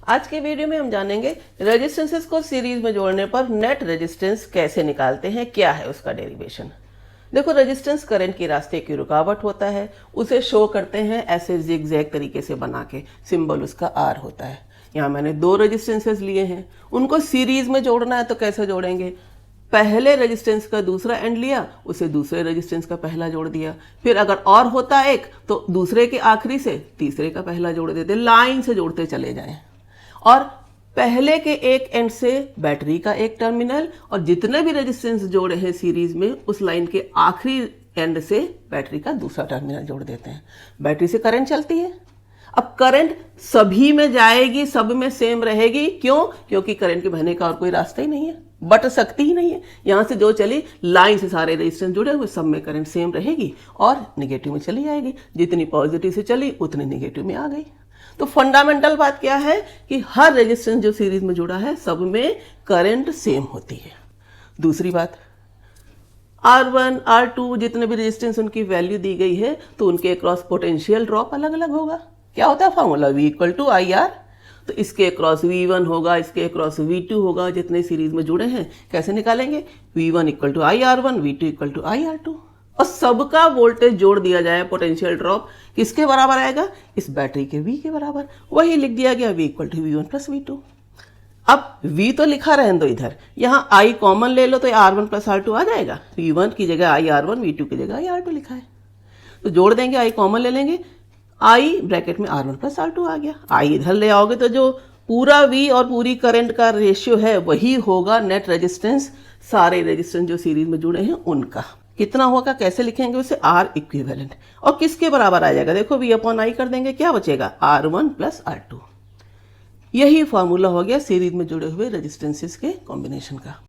आज के वीडियो में हम जानेंगे रेजिस्टेंसेस को सीरीज में जोड़ने पर नेट रेजिस्टेंस कैसे निकालते हैं, क्या है उसका डेरिवेशन। देखो, रेजिस्टेंस करंट की रास्ते की रुकावट होता है, उसे शो करते हैं ऐसे जिगजैग तरीके से बना के, सिंबल उसका आर होता है। यहाँ मैंने दो रेजिस्टेंसेस लिए हैं, उनको सीरीज में जोड़ना है तो कैसे जोड़ेंगे। पहले रेजिस्टेंस का दूसरा एंड लिया, उसे दूसरे रेजिस्टेंस का पहला जोड़ दिया, फिर अगर और होता एक तो दूसरे के आखिरी से तीसरे का पहला जोड़ देते, लाइन से जोड़ते चले जाएं। और पहले के एक एंड से बैटरी का एक टर्मिनल और जितने भी रेजिस्टेंस जोड़े हैं सीरीज में उस लाइन के आखिरी एंड से बैटरी का दूसरा टर्मिनल जोड़ देते हैं। बैटरी से करंट चलती है। अब करंट सभी में जाएगी, सब में सेम रहेगी। क्यों? क्योंकि करंट के बहने का और कोई रास्ता ही नहीं है, बट सकती ही नहीं है। यहां से जो चली लाइन से सारे रेजिस्टेंस जुड़े हुए, सब में करंट सेम रहेगी और निगेटिव में चली जाएगी। जितनी पॉजिटिव से चली उतनी निगेटिव में आ गई। तो फंडामेंटल बात क्या है कि हर रेजिस्टेंस जो सीरीज में जुड़ा है सब में करंट सेम होती है। दूसरी बात, R1 R2 जितने भी रेजिस्टेंस उनकी वैल्यू दी गई है तो उनके अक्रॉस पोटेंशियल ड्रॉप अलग अलग होगा। क्या होता है फॉर्मूला? V = IR। तो इसके अक्रॉस V1 होगा, इसके अक्रॉस V2 होगा। जितने सीरीज में जुड़े हैं कैसे निकालेंगे? V1 = IR1, V2 = IR2 और सबका वोल्टेज जोड़ दिया जाए। पोटेंशियल ड्रॉप किसके बराबर आएगा? इस बैटरी के V के बराबर। वही लिख दिया गया, V = V1 + V2। अब V तो लिखा रहने दो, इधर यहाँ I कॉमन ले लो तो R1 + R2 आ जाएगा। V1 की जगह IR1, V2 की जगह IR2 लिखा है तो जोड़ देंगे, I कॉमन ले लेंगे, I ब्रैकेट में R1 + R2 आ गया। I इधर ले आओगे तो जो पूरा V और पूरी करंट का रेशियो है वही होगा नेट रेजिस्टेंस, सारे रेजिस्टेंस जो सीरीज में जुड़े हैं उनका। कितना होगा, कैसे लिखेंगे उसे? R equivalent. और किसके बराबर आ जाएगा? देखो V/I कर देंगे, क्या बचेगा? R1 + R2। यही फॉर्मूला हो गया सीरीज में जुड़े हुए रेजिस्टेंसेस के कॉम्बिनेशन का।